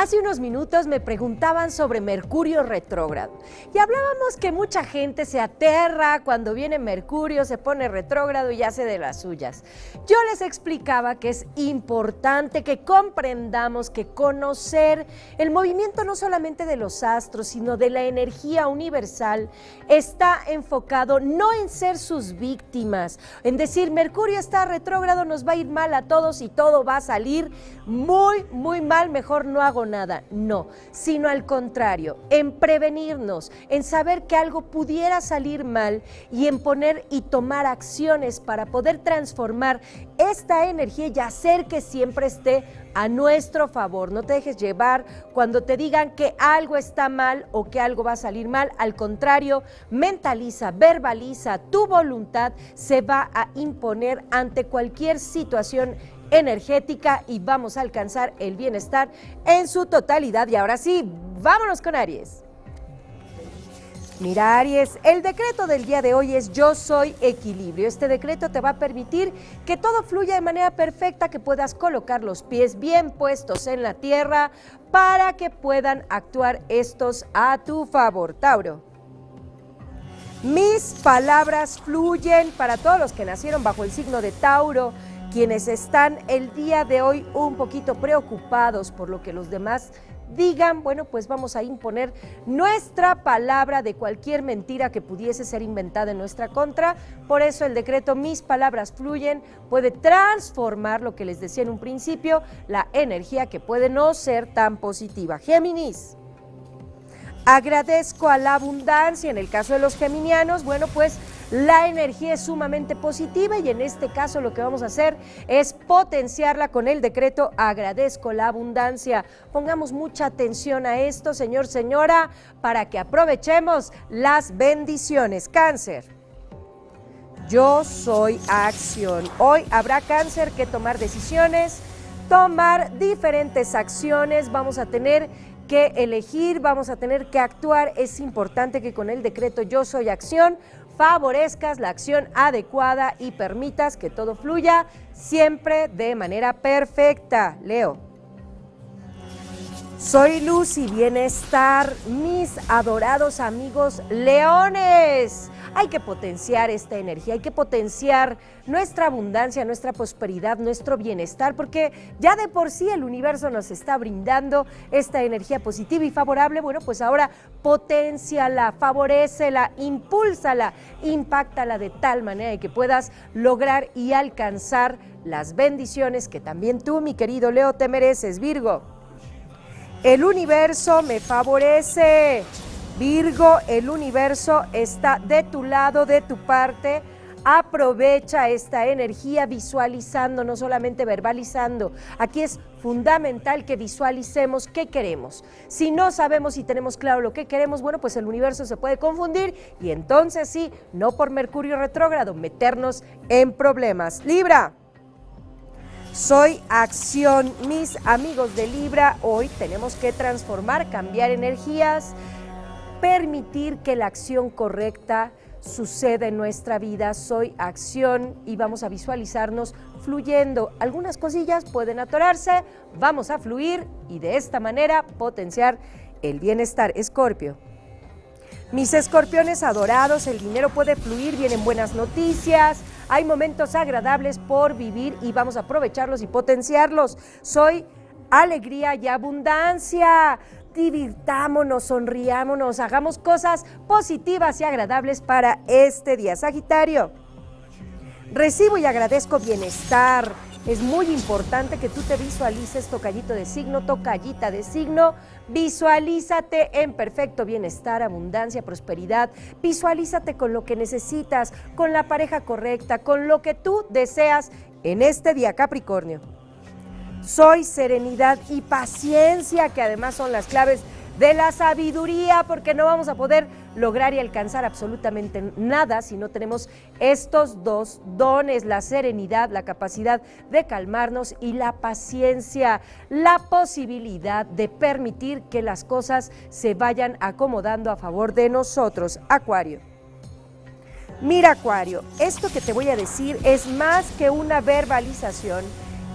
Hace unos minutos me preguntaban sobre Mercurio retrógrado y hablábamos que mucha gente se aterra cuando viene Mercurio, se pone retrógrado y hace de las suyas. Yo les explicaba que es importante que comprendamos que conocer el movimiento no solamente de los astros, sino de la energía universal está enfocado no en ser sus víctimas, en decir Mercurio está retrógrado, nos va a ir mal a todos y todo va a salir muy mal, mejor no hago nada, no, sino al contrario, en prevenirnos, en saber que algo pudiera salir mal y en poner y tomar acciones para poder transformar esta energía y hacer que siempre esté a nuestro favor. No te dejes llevar cuando te digan que algo está mal o que algo va a salir mal, al contrario, mentaliza, verbaliza, tu voluntad se va a imponer ante cualquier situación energética y vamos a alcanzar el bienestar en su totalidad. Y ahora sí, vámonos con Aries. Mira, Aries, el decreto del día de hoy es Yo soy equilibrio. Este decreto te va a permitir que todo fluya de manera perfecta, que puedas colocar los pies bien puestos en la tierra para que puedan actuar estos a tu favor. Tauro. Mis palabras fluyen para todos los que nacieron bajo el signo de Tauro, quienes están el día de hoy un poquito preocupados por lo que los demás digan. Bueno, pues vamos a imponer nuestra palabra de cualquier mentira que pudiese ser inventada en nuestra contra. Por eso el decreto Mis palabras fluyen puede transformar lo que les decía en un principio, la energía que puede no ser tan positiva. Géminis. Agradezco a la abundancia. En el caso de los geminianos, bueno, pues la energía es sumamente positiva y en este caso lo que vamos a hacer es potenciarla con el decreto Agradezco la abundancia. Pongamos mucha atención a esto, señor, señora, para que aprovechemos las bendiciones. Cáncer. Yo soy acción. Hoy habrá, Cáncer, que tomar decisiones, tomar diferentes acciones. Vamos a tener que elegir, vamos a tener que actuar. Es importante que con el decreto Yo soy acción favorezcas la acción adecuada y permitas que todo fluya siempre de manera perfecta. Leo. Soy luz y bienestar, mis adorados amigos leones. Hay que potenciar esta energía, hay que potenciar nuestra abundancia, nuestra prosperidad, nuestro bienestar, porque ya de por sí el universo nos está brindando esta energía positiva y favorable. Bueno, pues ahora poténciala, favorécela, impúlsala, impáctala de tal manera que puedas lograr y alcanzar las bendiciones que también tú, mi querido Leo, te mereces. Virgo. El universo me favorece. Virgo, el universo está de tu lado, de tu parte. Aprovecha esta energía visualizando, no solamente verbalizando. Aquí es fundamental que visualicemos qué queremos. Si no sabemos y tenemos claro lo que queremos, bueno, pues el universo se puede confundir y entonces sí, no por Mercurio retrógrado, meternos en problemas. Libra. Soy acción, mis amigos de Libra. Hoy tenemos que transformar, cambiar energías, permitir que la acción correcta suceda en nuestra vida. Soy acción y vamos a visualizarnos fluyendo. Algunas cosillas pueden atorarse, vamos a fluir y de esta manera potenciar el bienestar. Escorpio. Mis escorpiones adorados, el dinero puede fluir, vienen buenas noticias, hay momentos agradables por vivir y vamos a aprovecharlos y potenciarlos. Soy alegría y abundancia. Divirtámonos, sonriámonos, hagamos cosas positivas y agradables para este día. Sagitario. Recibo y agradezco bienestar. Es muy importante que tú te visualices, tocallito de signo, tocallita de signo. Visualízate en perfecto bienestar, abundancia, prosperidad. Visualízate con lo que necesitas, con la pareja correcta, con lo que tú deseas en este día. Capricornio. Soy serenidad y paciencia, que además son las claves de la sabiduría, porque no vamos a poder lograr y alcanzar absolutamente nada si no tenemos estos dos dones, la serenidad, la capacidad de calmarnos y la paciencia, la posibilidad de permitir que las cosas se vayan acomodando a favor de nosotros. Acuario. Mira, Acuario, esto que te voy a decir es más que una verbalización,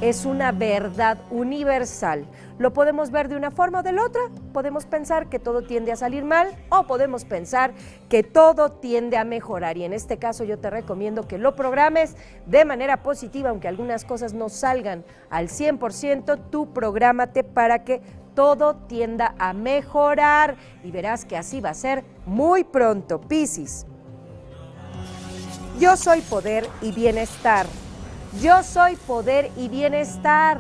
es una verdad universal. Lo podemos ver de una forma o de la otra. Podemos pensar que todo tiende a salir mal o podemos pensar que todo tiende a mejorar. Y en este caso yo te recomiendo que lo programes de manera positiva, aunque algunas cosas no salgan al 100%, tú prográmate para que todo tienda a mejorar y verás que así va a ser muy pronto. Piscis. Yo soy poder y bienestar. Yo soy poder y bienestar.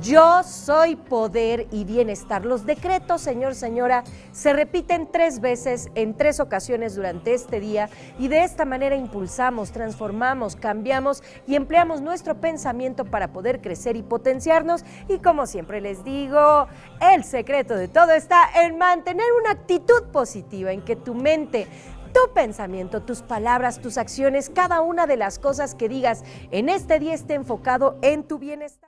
Yo soy poder y bienestar. Los decretos, señor, señora, se repiten 3 veces en 3 ocasiones durante este día y de esta manera impulsamos, transformamos, cambiamos y empleamos nuestro pensamiento para poder crecer y potenciarnos. Y como siempre les digo, el secreto de todo está en mantener una actitud positiva, en que tu mente, tu pensamiento, tus palabras, tus acciones, cada una de las cosas que digas en este día esté enfocado en tu bienestar.